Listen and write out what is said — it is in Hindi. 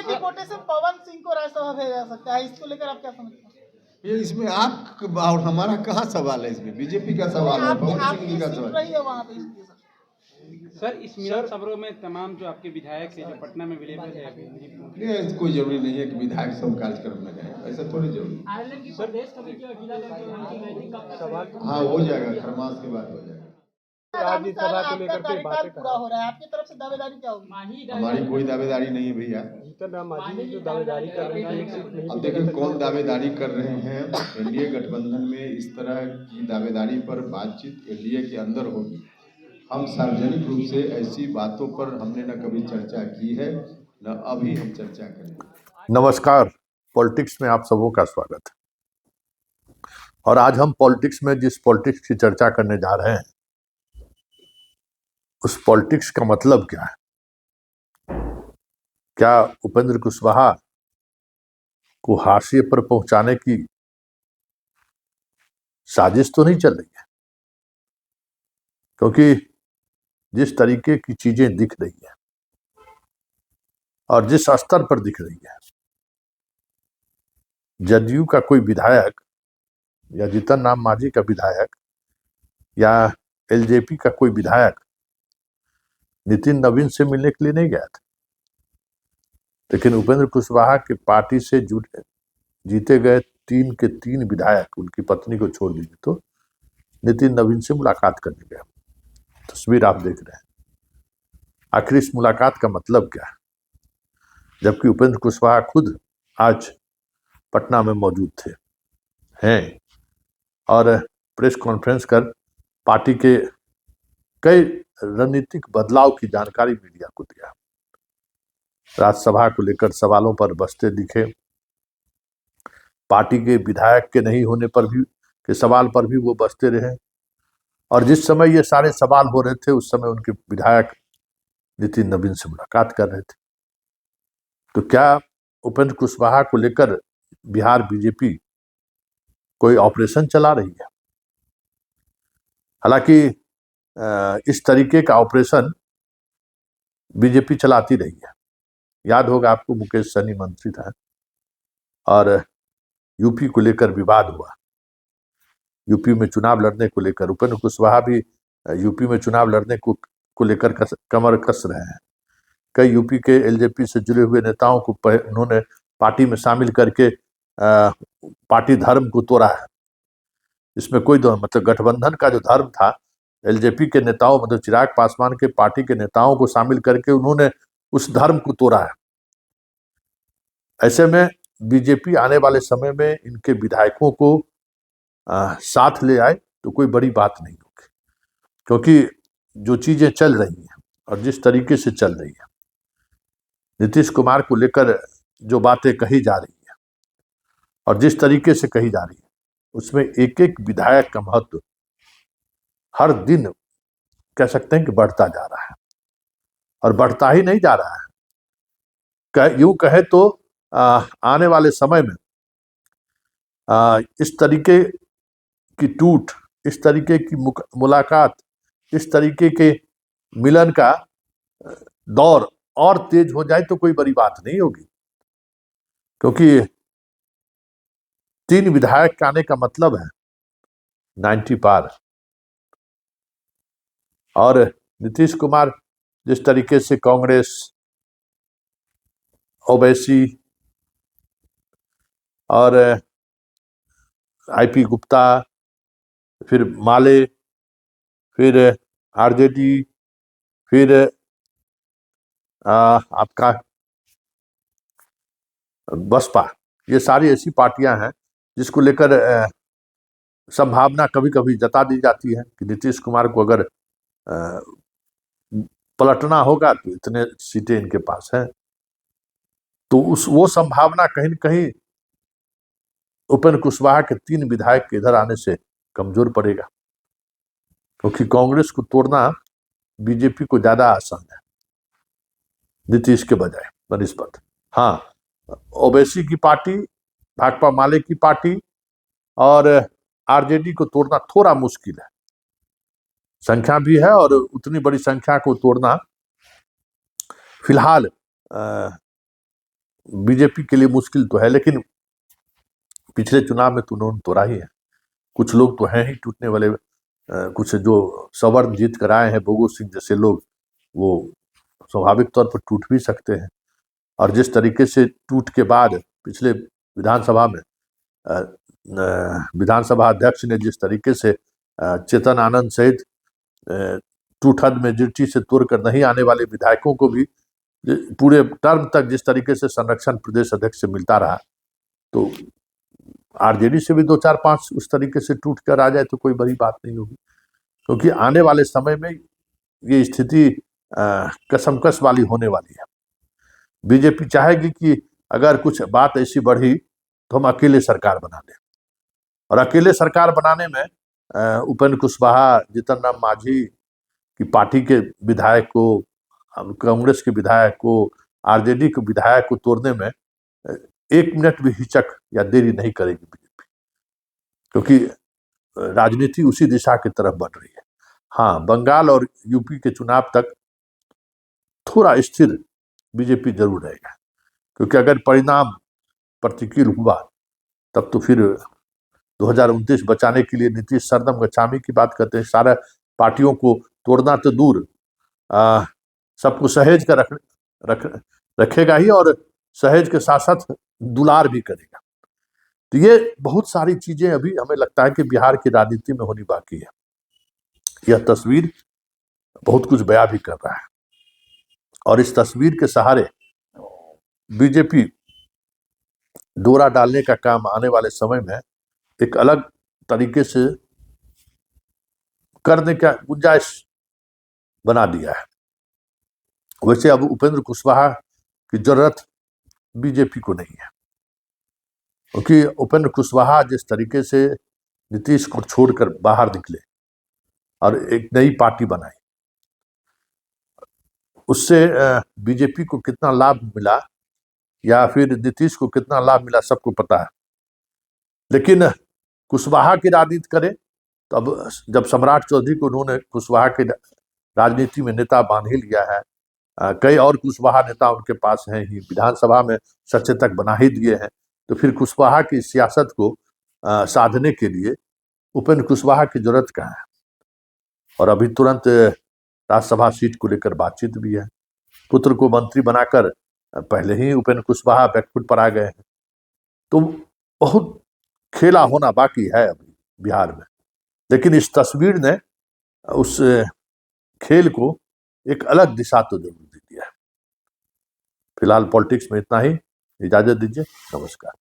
बीजेपी कोटे से पवन सिंह को राज्यसभा भेजा जा सकता है, इसको लेकर आप क्या समझते हैं? ये इसमें आप और हमारा कहाँ सवाल है? इसमें बीजेपी का सवाल है, पवन सिंह जी का सीट सवाल रही है वहाँ पे इसलिए सर। सर, इस मिलन समारोह में तमाम जो आपके विधायक हैं जो पटना में अवेलेबल है अभी ये कोई जरूरी नहीं है कि विधायक सब कार्यक्रम में गए, ऐसा थोड़ी जरूरी। हाँ, हो जाएगा, खरमास के बाद हो जाएगा। राज्यसभा को लेकर के बातें पूरा हो रहा है, आपकी तरफ से दावेदारी क्या होगी? हमारी कोई दावेदारी नहीं है भैया। जो दावेदारी कर रहे हैं, अब देखिए कौन दावेदारी कर रहे हैं। एनडीए गठबंधन में इस तरह की दावेदारी पर बातचीत एनडीए के अंदर होगी। हम सार्वजनिक रूप से ऐसी बातों पर हमने न कभी चर्चा की है, न अभी हम चर्चा करेंगे। नमस्कार, पॉलिटिक्स में आप सबों का स्वागत है। और आज हम पॉलिटिक्स में जिस पॉलिटिक्स की चर्चा करने जा रहे हैं, उस पॉलिटिक्स का मतलब क्या है? क्या उपेंद्र कुशवाहा को हाशिए पर पहुंचाने की साजिश तो नहीं चल रही है? क्योंकि जिस तरीके की चीजें दिख रही है और जिस स्तर पर दिख रही है, जदयू का कोई विधायक या जीतन राम मांझी का विधायक या एलजेपी का कोई विधायक नितिन नवीन से मिलने के लिए नहीं गया था, लेकिन उपेंद्र कुशवाहा की पार्टी से जुड़े जीते गए 3 के 3 विधायक, उनकी पत्नी को छोड़ दीजिए, तो नितिन नवीन से मुलाकात करने गया। तस्वीर आप देख रहे हैं। आखिर इस मुलाकात का मतलब क्या है? जबकि उपेंद्र कुशवाहा खुद आज पटना में मौजूद थे हैं और प्रेस कॉन्फ्रेंस कर पार्टी के कई रणनीतिक बदलाव की जानकारी मीडिया को दिया। राज्यसभा को लेकर सवालों पर बसते दिखे। पार्टी के विधायक के नहीं होने पर भी के सवाल पर भी वो बसते रहे। और जिस समय ये सारे सवाल हो रहे थे, उस समय उनके विधायक नितिन नवीन से मुलाकात कर रहे थे। तो क्या उपेंद्र कुशवाहा को लेकर बिहार बीजेपी कोई ऑपरेशन चला रही है? हालांकि इस तरीके का ऑपरेशन बीजेपी चलाती रही है। याद होगा आपको, मुकेश सहनी मंत्री था और यूपी को लेकर विवाद हुआ। यूपी में चुनाव लड़ने को लेकर उपेंद्र कुशवाहा भी यूपी में चुनाव लड़ने को लेकर कमर कस रहे हैं। कई यूपी के एलजेपी से जुड़े हुए नेताओं को उन्होंने पार्टी में शामिल करके पार्टी धर्म को तोड़ा है। इसमें कोई मतलब गठबंधन का जो धर्म था, एलजेपी के नेताओं मतलब चिराग पासवान के पार्टी के नेताओं को शामिल करके उन्होंने उस धर्म को तोड़ा है। ऐसे में बीजेपी आने वाले समय में इनके विधायकों को साथ ले आए तो कोई बड़ी बात नहीं होगी, क्योंकि जो चीजें चल रही हैं और जिस तरीके से चल रही है, नीतीश कुमार को लेकर जो बातें कही जा रही है और जिस तरीके से कही जा रही है, उसमें एक एक विधायक का महत्व हर दिन कह सकते हैं कि बढ़ता जा रहा है। और बढ़ता ही नहीं जा रहा है, यूं कहे तो आने वाले समय में इस तरीके की टूट, इस तरीके की मुलाकात, इस तरीके के मिलन का दौर और तेज हो जाए तो कोई बड़ी बात नहीं होगी। क्योंकि 3 विधायक के आने का मतलब है 90 पार। और नीतीश कुमार जिस तरीके से कांग्रेस, ओवैसी और आईपी गुप्ता, फिर माले, फिर आरजेडी, फिर आपका बसपा, ये सारी ऐसी पार्टियां हैं जिसको लेकर संभावना कभी कभी जता दी जाती है कि नीतीश कुमार को अगर पलटना होगा तो इतने सीटें इनके पास हैं। तो वो संभावना कहीं न कहीं उपेंद्र कुशवाहा के 3 विधायक के इधर आने से कमजोर पड़ेगा, क्योंकि कांग्रेस को तोड़ना बीजेपी को ज्यादा आसान है नीतीश के बजाय बनिस्बत। हाँ, ओवैसी की पार्टी, भाकपा माले की पार्टी और आरजेडी को तोड़ना थोड़ा मुश्किल है। संख्या भी है और उतनी बड़ी संख्या को तोड़ना फिलहाल बीजेपी के लिए मुश्किल तो है, लेकिन पिछले चुनाव में तो उन्होंने तोड़ा ही है। कुछ लोग तो हैं ही टूटने वाले, कुछ जो सवर्ण जीत कर आए हैं, भोगू सिंह जैसे लोग, वो स्वाभाविक तौर पर टूट भी सकते हैं। और जिस तरीके से टूट के बाद पिछले विधानसभा में विधानसभा अध्यक्ष ने जिस तरीके से चेतन आनंद सहित टूटहद मेजोरिटी से तोड़कर नहीं आने वाले विधायकों को भी पूरे टर्म तक जिस तरीके से संरक्षण प्रदेश अध्यक्ष से मिलता रहा, तो आरजेडी से भी 2-4-5 उस तरीके से टूट कर आ जाए तो कोई बड़ी बात नहीं होगी, क्योंकि आने वाले समय में ये स्थिति कसमकस वाली होने वाली है। बीजेपी चाहेगी कि अगर कुछ बात ऐसी बढ़ी तो हम अकेले सरकार बना लें, और अकेले सरकार बनाने में उपेंद्र कुशवाहा, जीतन राम मांझी की पार्टी के विधायक को, कांग्रेस के विधायक को, आरजेडी के विधायक को तोड़ने में 1 मिनट भी हिचक या देरी नहीं करेगी बीजेपी, क्योंकि राजनीति उसी दिशा की तरफ बढ़ रही है। हाँ, बंगाल और यूपी के चुनाव तक थोड़ा स्थिर बीजेपी जरूर रहेगा, क्योंकि अगर परिणाम प्रतिकूल हुआ तब तो फिर 2029 बचाने के लिए नीतीश सरदम गच्छामी की बात करते हैं। सारा पार्टियों को तोड़ना तो दूर, सबको सहेज कर रखेगा ही, और सहेज के साथ साथ दुलार भी करेगा। तो ये बहुत सारी चीजें अभी हमें लगता है कि बिहार की राजनीति में होनी बाकी है। यह तस्वीर बहुत कुछ बयां भी कर रहा है, और इस तस्वीर के सहारे बीजेपी डोरा डालने का काम आने वाले समय में एक अलग तरीके से करने का गुंजाइश बना दिया है। वैसे अब उपेंद्र कुशवाहा की जरूरत बीजेपी को नहीं है, क्योंकि उपेंद्र कुशवाहा जिस तरीके से नीतीश को छोड़कर बाहर निकले और एक नई पार्टी बनाई, उससे बीजेपी को कितना लाभ मिला या फिर नीतीश को कितना लाभ मिला सबको पता है। लेकिन कुशवाहा की राजनीति करें तो अब जब सम्राट चौधरी को उन्होंने कुशवाहा की राजनीति में नेता बांध ही लिया है, कई और कुशवाहा नेता उनके पास हैं ही, विधानसभा में सचेतक बना ही दिए हैं, तो फिर कुशवाहा की सियासत को साधने के लिए उपेंद्र कुशवाहा की जरूरत कहाँ है। और अभी तुरंत राज्यसभा सीट को लेकर बातचीत भी है। पुत्र को मंत्री बनाकर पहले ही उपेंद्र कुशवाहा बैकफुट पर आ गए हैं, तो बहुत खेला होना बाकी है अभी बिहार में। लेकिन इस तस्वीर ने उस खेल को एक अलग दिशा तो जरूर दे दिया है। फिलहाल पॉलिटिक्स में इतना ही, इजाजत दीजिए, नमस्कार।